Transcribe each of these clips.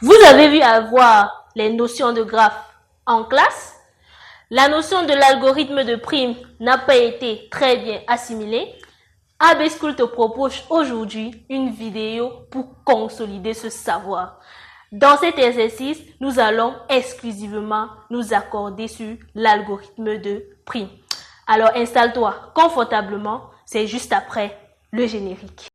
Vous avez vu avoir les notions de graphe en classe. La notion de l'algorithme de prime n'a pas été très bien assimilée. AB School te propose aujourd'hui une vidéo pour consolider ce savoir. Dans cet exercice, nous allons exclusivement nous accorder sur l'algorithme de prime. Alors installe-toi confortablement, c'est juste après le générique.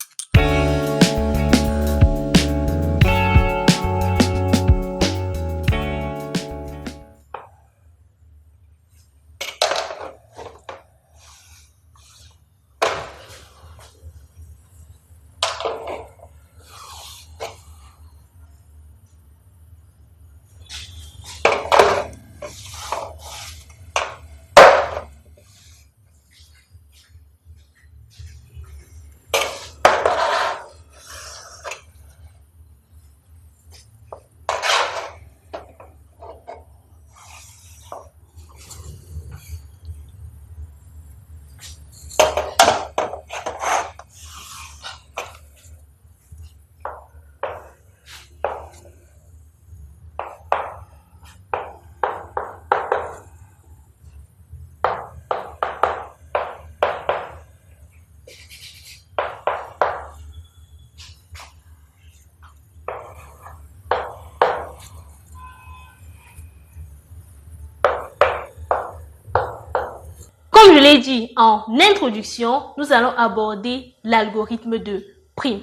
Comme je l'ai dit en introduction, nous allons aborder l'algorithme de prime.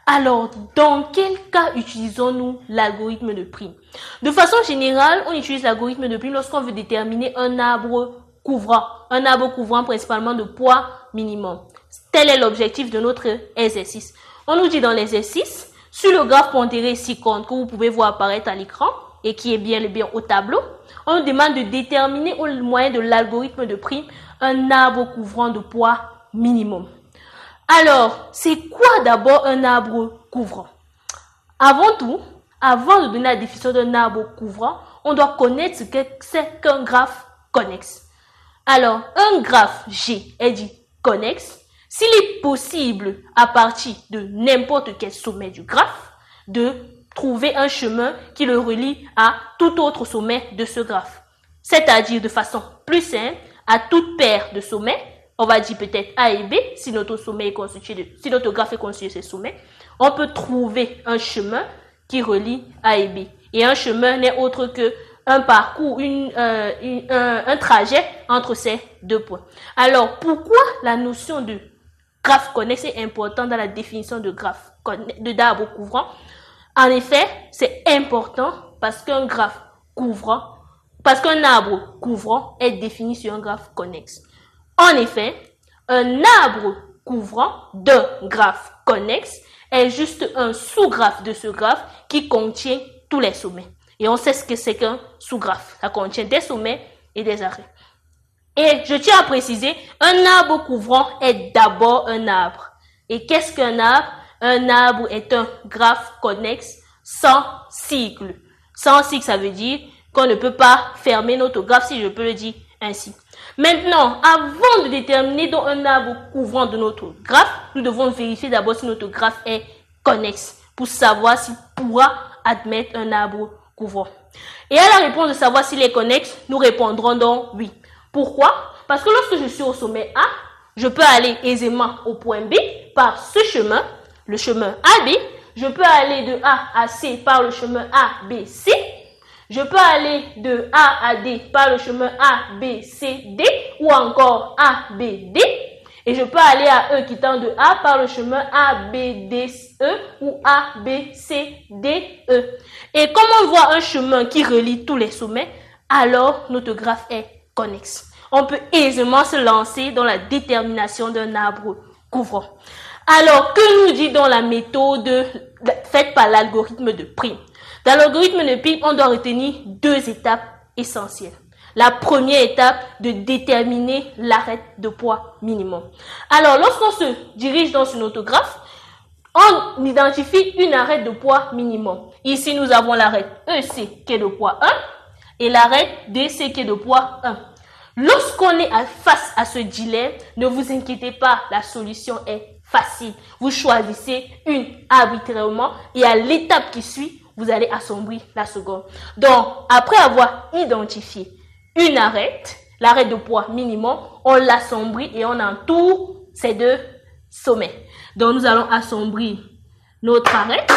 Alors, dans quel cas utilisons-nous l'algorithme de prime? De façon générale, on utilise l'algorithme de prime lorsqu'on veut déterminer un arbre couvrant principalement de poids minimum. Tel est l'objectif de notre exercice. On nous dit dans l'exercice, sur le graphe pondéré ci-contre que vous pouvez voir apparaître à l'écran et qui est bien au tableau, on nous demande de déterminer au moyen de l'algorithme de prime un arbre couvrant de poids minimum. Alors, c'est quoi d'abord un arbre couvrant? Avant tout, avant de donner la définition d'un arbre couvrant, on doit connaître ce que c'est qu'un graphe connexe. Alors, un graphe G est dit connexe s'il est possible, à partir de n'importe quel sommet du graphe, de trouver un chemin qui le relie à tout autre sommet de ce graphe. C'est-à-dire de façon plus simple, à toute paire de sommets, on va dire peut-être A et B, si notre graphe est constitué de ces sommets, on peut trouver un chemin qui relie A et B. Et un chemin n'est autre que un parcours, un trajet entre ces deux points. Alors, pourquoi la notion de graphe connexe est importante dans la définition de graphe d'arbre couvrant? En effet, c'est important parce qu'un arbre couvrant est défini sur un graphe connexe. En effet, un arbre couvrant d'un graphe connexe est juste un sous-graphe de ce graphe qui contient tous les sommets. Et on sait ce que c'est qu'un sous-graphe. Ça contient des sommets et des arrêts. Et je tiens à préciser, un arbre couvrant est d'abord un arbre. Et qu'est-ce qu'un arbre? Un arbre est un graphe connexe sans cycle. Sans cycle, ça veut dire qu'on ne peut pas fermer notre graphe, si je peux le dire ainsi. Maintenant, avant de déterminer donc un arbre couvrant de notre graphe, nous devons vérifier d'abord si notre graphe est connexe pour savoir s'il pourra admettre un arbre couvrant. Et à la réponse de savoir s'il est connexe, nous répondrons donc oui. Pourquoi? Parce que lorsque je suis au sommet A, je peux aller aisément au point B par ce chemin, le chemin AB. Je peux aller de A à C par le chemin A, B, C. Je peux aller de A à D par le chemin A, B, C, D ou encore A, B, D. Et je peux aller à E quittant de A par le chemin A, B, D, E ou A, B, C, D, E. Et comme on voit un chemin qui relie tous les sommets, alors notre graphe est connexe. On peut aisément se lancer dans la détermination d'un arbre couvrant. Alors, que nous dit donc la méthode faite par l'algorithme de prime? Dans l'algorithme de prime, on doit retenir deux étapes essentielles. La première étape, de déterminer l'arrêt de poids minimum. Alors, lorsqu'on se dirige dans notre graphe, on identifie une arrête de poids minimum. Ici, nous avons l'arrêt EC qui est de poids 1 et l'arrêt DC qui est de poids 1. Lorsqu'on est face à ce dilemme, ne vous inquiétez pas, la solution est facile. Vous choisissez une arbitrairement et à l'étape qui suit, vous allez assombrir la seconde. Donc, après avoir identifié une arête, l'arête de poids minimum, on l'assombrit et on entoure ces deux sommets. Donc, nous allons assombrir notre arête.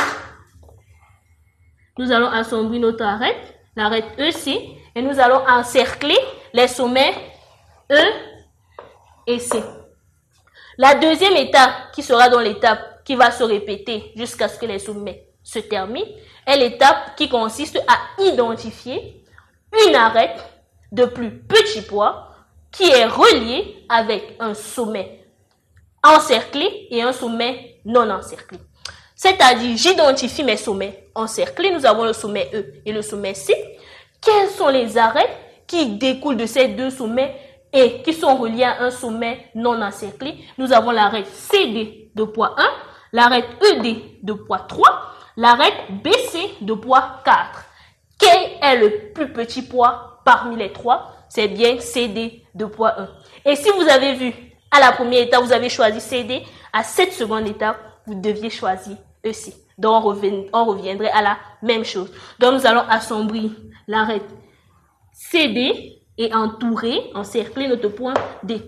Nous allons assombrir notre arête, l'arête EC, et nous allons encercler les sommets E et C. La deuxième étape, qui sera dans l'étape qui va se répéter jusqu'à ce que les sommets se terminent, est l'étape qui consiste à identifier une arête de plus petit poids qui est reliée avec un sommet encerclé et un sommet non encerclé. C'est-à-dire, j'identifie mes sommets encerclés. Nous avons le sommet E et le sommet C. Quels sont les arêtes qui découlent de ces deux sommets et qui sont reliés à un sommet non encerclé? Nous avons l'arête CD de poids 1, l'arête ED de poids 3, l'arête BC de poids 4. Quel est le plus petit poids parmi les trois? C'est bien CD de poids 1. Et si vous avez vu, à la première étape, vous avez choisi CD, à cette seconde étape, vous deviez choisir EC. Donc, on reviendrait à la même chose. Donc, nous allons assombrir l'arête CD et entourer, encercler notre point D.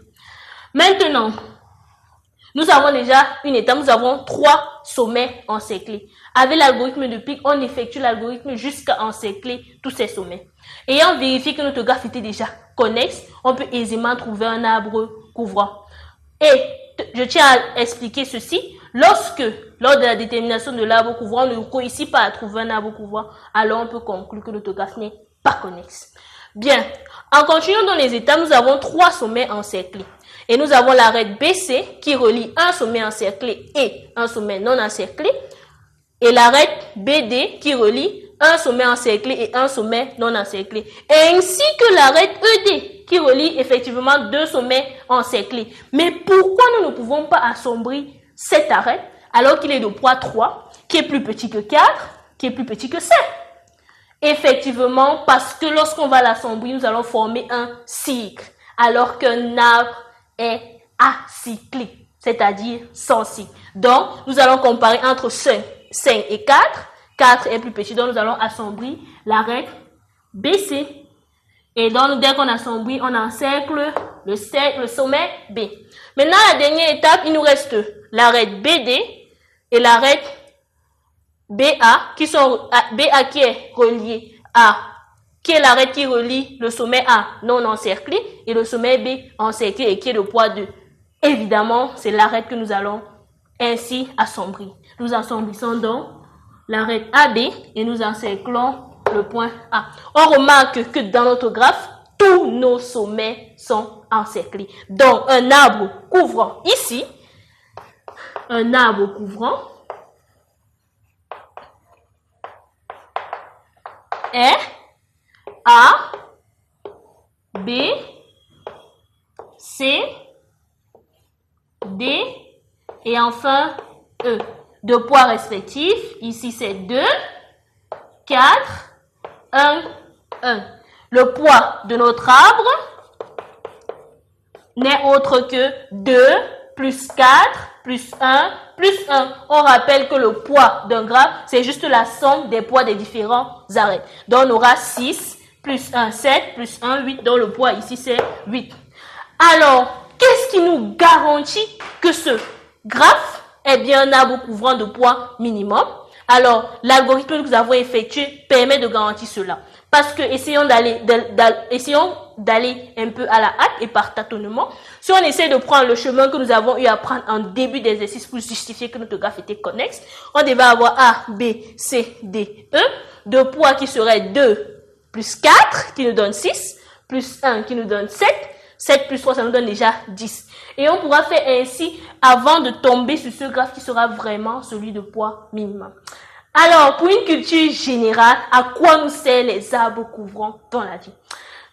Maintenant, nous avons déjà une étape, nous avons 3 sommets encerclés. Avec l'algorithme de Peak, on effectue l'algorithme jusqu'à encercler tous ces sommets. Ayant vérifié que notre graphe était déjà connexe, on peut aisément trouver un arbre couvrant. Et je tiens à expliquer ceci. Lors de la détermination de l'arbre couvrant, on ne réussit pas à trouver un arbre couvrant, alors on peut conclure que notre graphe n'est pas connexe. Bien, en continuant dans les étapes, nous avons 3 sommets encerclés. Et nous avons l'arête BC qui relie un sommet encerclé et un sommet non encerclé. Et l'arête BD qui relie un sommet encerclé et un sommet non encerclé. Ainsi que l'arête ED qui relie effectivement 2 sommets encerclés. Mais pourquoi nous ne pouvons pas assombrir cette arête alors qu'il est de poids 3, qui est plus petit que 4, qui est plus petit que 7? Effectivement, parce que lorsqu'on va l'assombrir, nous allons former un cycle, alors qu'un arbre est acyclique, c'est-à-dire sans cycle. Donc, nous allons comparer entre 5 et 4. 4 est plus petit, donc nous allons assombrir l'arête BC. Et donc, dès qu'on assombrit, on encercle le sommet B. Maintenant, la dernière étape, il nous reste l'arête BD et l'arête BA qui est relié à, qui est l'arête qui relie le sommet A non encerclé et le sommet B encerclé et qui est de poids 2. Évidemment, c'est l'arête que nous allons ainsi assombrir. Nous assombrissons donc l'arête AB et nous encerclons le point A. On remarque que dans notre graphe, tous nos sommets sont encerclés. Donc, un arbre couvrant ici, un arbre couvrant est A, B, C, D et enfin E. De poids respectifs, ici c'est 2, 4, 1, 1. Le poids de notre arbre n'est autre que 2 plus 4 plus 1 plus 1. On rappelle que le poids d'un graphe, c'est juste la somme des poids des différents arêtes. Donc on aura 6 plus 1, 7 plus 1, 8. Donc le poids ici c'est 8. Alors, qu'est-ce qui nous garantit que ce graphe est bien un arbre couvrant de poids minimum? Alors, l'algorithme que nous avons effectué permet de garantir cela. Parce que essayons d'aller un peu à la hâte et par tâtonnement. Si on essaie de prendre le chemin que nous avons eu à prendre en début d'exercice pour justifier que notre graphe était connexe, on devait avoir A, B, C, D, E, de poids qui serait 2 plus 4 qui nous donne 6, plus 1 qui nous donne 7, 7 plus 3 ça nous donne déjà 10. Et on pourra faire ainsi avant de tomber sur ce graphe qui sera vraiment celui de poids minimum. Alors, pour une culture générale, à quoi nous servent les arbres couvrants dans la vie?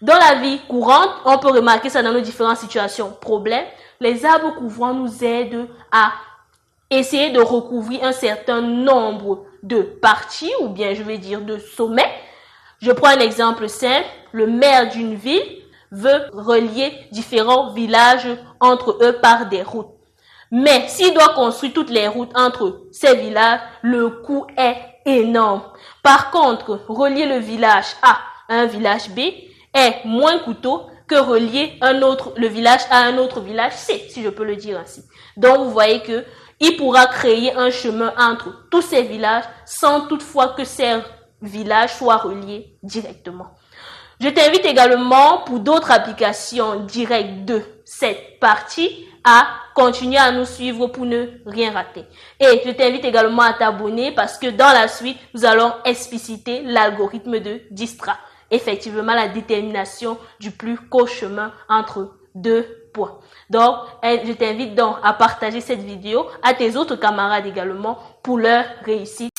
Dans la vie courante, on peut remarquer ça dans nos différentes situations, problèmes. Les arbres couvrants nous aident à essayer de recouvrir un certain nombre de parties, ou bien je vais dire de sommets. Je prends un exemple simple. Le maire d'une ville veut relier différents villages entre eux par des routes. Mais s'il doit construire toutes les routes entre ces villages, le coût est énorme. Par contre, relier le village A à un village B est moins coûteux que relier le village A à un autre village C, si je peux le dire ainsi. Donc, vous voyez que il pourra créer un chemin entre tous ces villages sans toutefois que ces villages soient reliés directement. Je t'invite également pour d'autres applications directes de cette partie à continuer à nous suivre pour ne rien rater. Et je t'invite également à t'abonner parce que dans la suite, nous allons expliciter l'algorithme de Dijkstra. Effectivement, la détermination du plus court chemin entre deux points. Donc, je t'invite donc à partager cette vidéo à tes autres camarades également pour leur réussite.